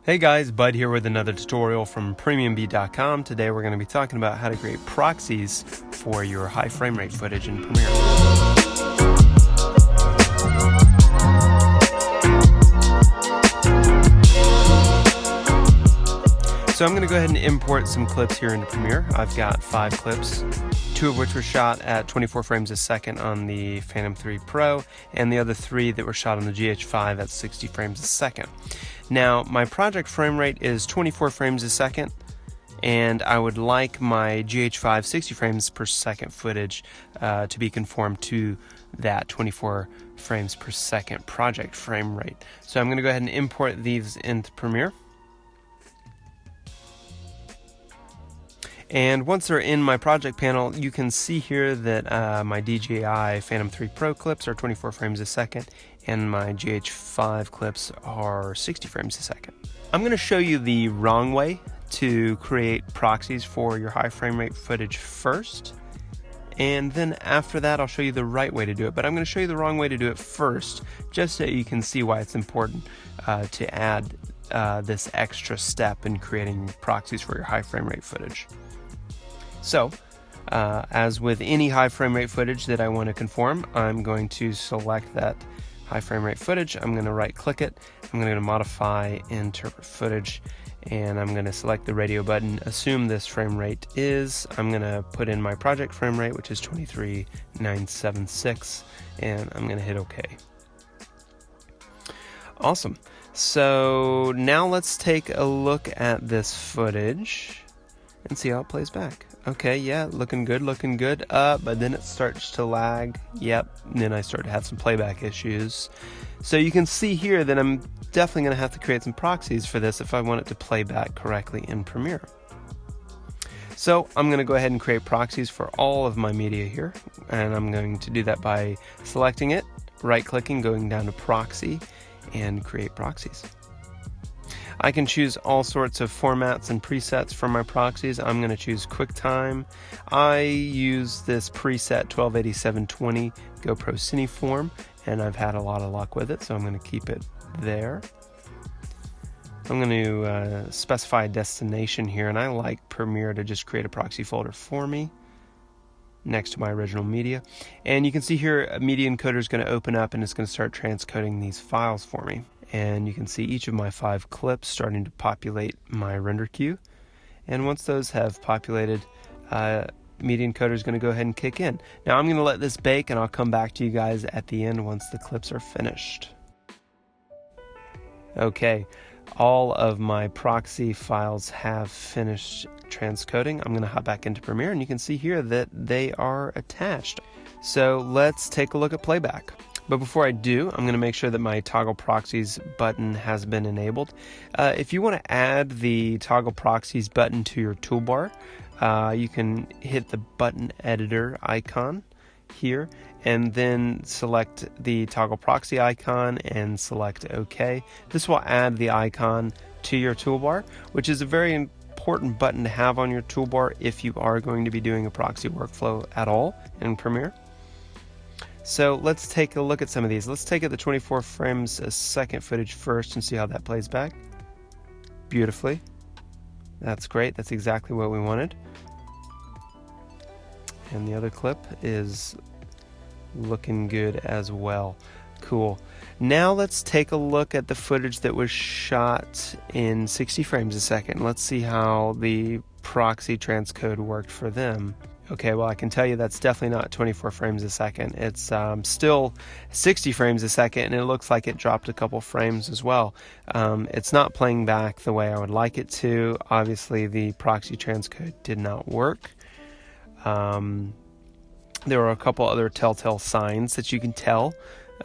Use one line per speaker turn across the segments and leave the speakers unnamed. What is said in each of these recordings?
Hey guys, Bud here with another tutorial from PremiumBeat.com. Today we're going to be talking about how to create proxies for your high frame rate footage in Premiere. So I'm going to go ahead and import some clips here into Premiere. I've got 5 clips, 2 of which were shot at 24 frames a second on the Phantom 3 Pro, and the other 3 that were shot on the GH5 at 60 frames a second. Now, my project frame rate is 24 frames a second, and I would like my GH5 60 frames per second footage to be conformed to that 24 frames per second project frame rate. So I'm going to go ahead and import these into Premiere. And once they're in my project panel, you can see here that my DJI Phantom 3 Pro clips are 24 frames a second, and my GH5 clips are 60 frames a second. I'm going to show you the wrong way to create proxies for your high frame rate footage first, and then after that I'll show you the right way to do it. But I'm going to show you the wrong way to do it first, just so you can see why it's important to add this extra step in creating proxies for your high frame rate footage. So, as with any high frame rate footage that I want to conform, I'm going to select that high frame rate footage. I'm going to right click it. I'm going to modify interpret footage, and I'm going to select the radio button, assume this frame rate is, I'm going to put in my project frame rate, which is 23976, and I'm going to hit OK. Awesome. So now let's take a look at this footage and see how it plays back. Okay, yeah, looking good, but then it starts to lag. Yep, and then I start to have some playback issues. So you can see here that I'm definitely going to have to create some proxies for this if I want it to play back correctly in Premiere. So I'm going to go ahead and create proxies for all of my media here, and I'm going to do that by selecting it, right-clicking, going down to Proxy, and create proxies. I can choose all sorts of formats and presets for my proxies. I'm going to choose QuickTime. I use this preset 1280-720 GoPro Cineform, and I've had a lot of luck with it, so I'm going to keep it there. I'm going to specify a destination here, and I like Premiere to just create a proxy folder for me next to my original media. And you can see here a media encoder is going to open up, and it's going to start transcoding these files for me. And you can see each of my 5 clips starting to populate my render queue. And once those have populated, media encoder is going to go ahead and kick in. Now I'm going to let this bake, and I'll come back to you guys at the end once the clips are finished. Okay, all of my proxy files have finished transcoding. I'm going to hop back into Premiere, and you can see here that they are attached. So let's take a look at playback. But before I do, I'm going to make sure that my Toggle Proxies button has been enabled. If you want to add the Toggle Proxies button to your toolbar, you can hit the button editor icon here, and then select the Toggle Proxy icon and select OK. This will add the icon to your toolbar, which is a very important button to have on your toolbar if you are going to be doing a proxy workflow at all in Premiere. So let's take a look at some of these. Let's take the 24 frames a second footage first and see how that plays back. Beautifully. That's great. That's exactly what we wanted. And the other clip is looking good as well. Cool. Now let's take a look at the footage that was shot in 60 frames a second. Let's see how the proxy transcode worked for them. Okay, well I can tell you that's definitely not 24 frames a second. It's still 60 frames a second, and it looks like it dropped a couple frames as well. It's not playing back the way I would like it to. Obviously the proxy transcode did not work. There are a couple other telltale signs that you can tell,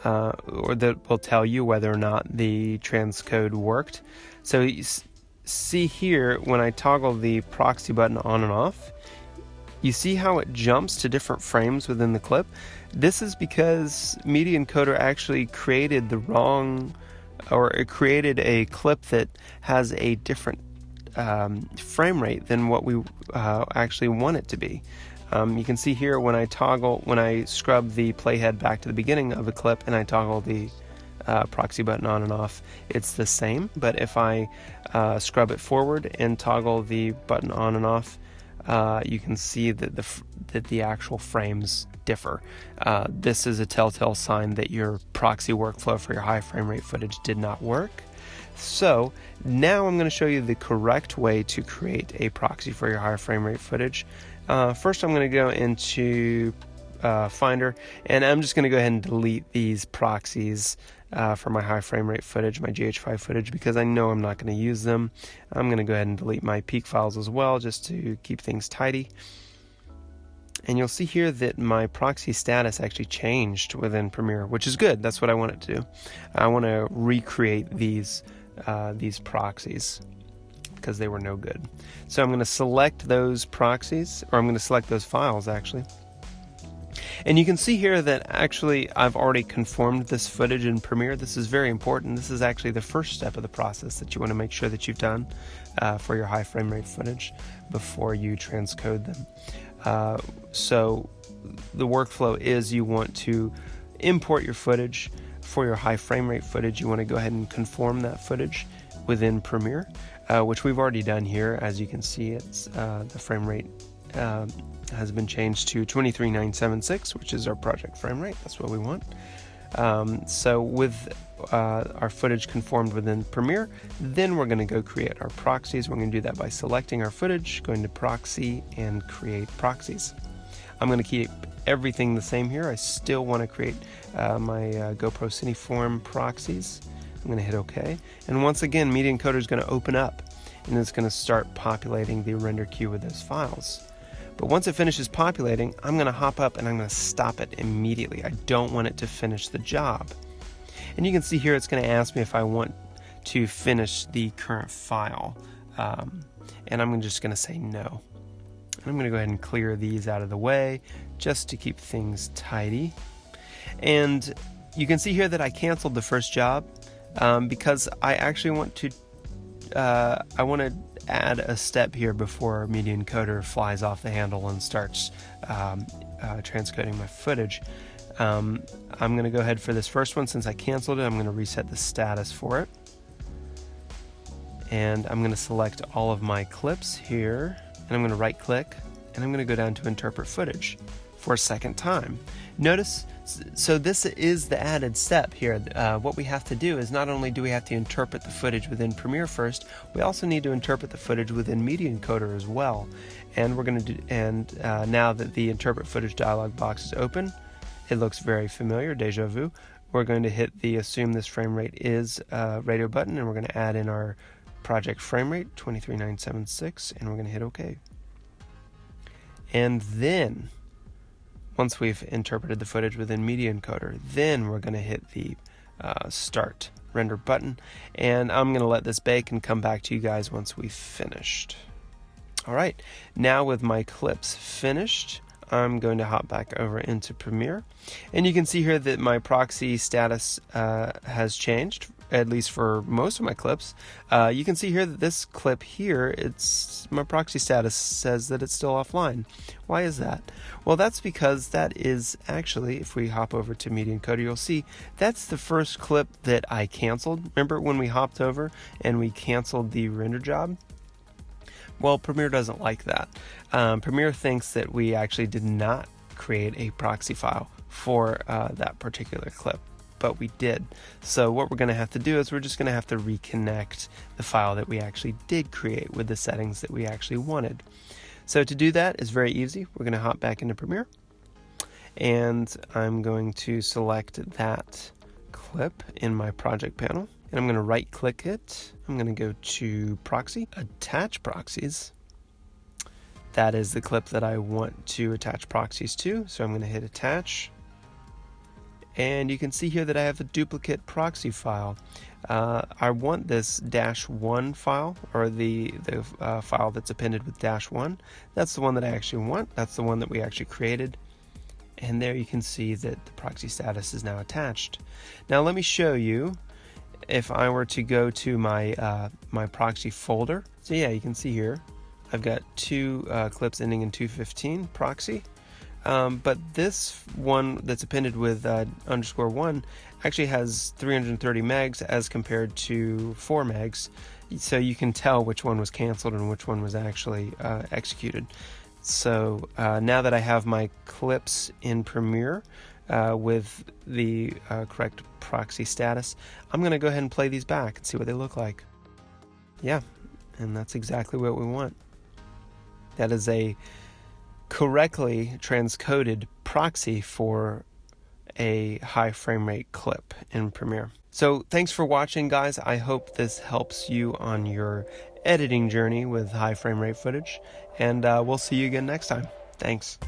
or that will tell you whether or not the transcode worked. So you see here, when I toggle the proxy button on and off, you see how it jumps to different frames within the clip? This is because Media Encoder actually created the wrong, or it created a clip that has a different frame rate than what we actually want it to be. You can see here when I scrub the playhead back to the beginning of the clip and I toggle the proxy button on and off, it's the same. But if I scrub it forward and toggle the button on and off, you can see that the actual frames differ. This is a telltale sign that your proxy workflow for your high frame rate footage did not work. So now I'm going to show you the correct way to create a proxy for your high frame rate footage. First, I'm going to go into Finder, and I'm just going to go ahead and delete these proxies for my high frame rate footage, my GH5 footage, because I know I'm not going to use them. I'm going to go ahead and delete my peak files as well, just to keep things tidy. And you'll see here that my proxy status actually changed within Premiere, which is good. That's what I want it to do. I want to recreate these proxies because they were no good. So I'm going to select those proxies, or I'm going to select those files actually. And you can see here that actually I've already conformed this footage in Premiere. This is very important. This is actually the first step of the process that you want to make sure that you've done for your high frame rate footage before you transcode them. So the workflow is you want to import your footage. For your high frame rate footage, you want to go ahead and conform that footage within Premiere, which we've already done here. As you can see, it's the frame rate has been changed to 23976, which is our project frame rate. That's what we want. So with our footage conformed within Premiere, then we're going to go create our proxies. We're going to do that by selecting our footage, going to Proxy, and Create Proxies. I'm going to keep everything the same here. I still want to create my GoPro Cineform proxies. I'm going to hit OK. And once again, Media Encoder is going to open up, and it's going to start populating the render queue with those files. But once it finishes populating, I'm going to hop up and I'm going to stop it immediately. I don't want it to finish the job. And you can see here it's going to ask me if I want to finish the current file. And I'm just going to say no. I'm going to go ahead and clear these out of the way just to keep things tidy. And you can see here that I canceled the first job because I actually want to add a step here before Media Encoder flies off the handle and starts transcoding my footage. I'm going to go ahead for this first one. Since I canceled it, I'm going to reset the status for it. And I'm going to select all of my clips here, and I'm going to right click, and I'm going to go down to Interpret Footage for a second time. Notice, so this is the added step here. What we have to do is not only do we have to interpret the footage within Premiere first, we also need to interpret the footage within Media Encoder as well. And we're going to do, and now that the Interpret Footage dialog box is open, it looks very familiar, deja vu. We're going to hit the Assume This Frame Rate Is radio button, and we're going to add in our project frame rate, 23976, and we're going to hit OK. And then, once we've interpreted the footage within Media Encoder, then we're going to hit the Start Render button, and I'm going to let this bake and come back to you guys once we've finished. All right, now with my clips finished, I'm going to hop back over into Premiere, and you can see here that my proxy status has changed, at least for most of my clips. You can see here that this clip here, my proxy status says that it's still offline. Why is that? Well, that's because that is actually, if we hop over to Media Encoder, you'll see that's the first clip that I canceled. Remember when we hopped over and we canceled the render job? Well, Premiere doesn't like that. Premiere thinks that we actually did not create a proxy file for that particular clip, but we did. So what we're going to have to do is we're just going to have to reconnect the file that we actually did create with the settings that we actually wanted. So to do that is very easy. We're going to hop back into Premiere, and I'm going to select that clip in my project panel, and I'm going to right click it. I'm going to go to Proxy, Attach Proxies. That is the clip that I want to attach proxies to, so I'm going to hit Attach. And you can see here that I have a duplicate proxy file. I want this -1 file, or the file that's appended with -1. That's the one that I actually want. That's the one that we actually created. And there you can see that the proxy status is now attached. Now let me show you if I were to go to my my proxy folder. So yeah, you can see here I've got two clips ending in 215 proxy. But this one that's appended with _1 actually has 330 megs as compared to 4 megs, so you can tell which one was canceled and which one was actually executed. So now that I have my clips in Premiere with the correct proxy status, I'm going to go ahead and play these back and see what they look like. Yeah, and that's exactly what we want. That is a correctly transcoded proxy for a high frame rate clip in Premiere. So thanks for watching, guys. I hope this helps you on your editing journey with high frame rate footage, and we'll see you again next time. Thanks.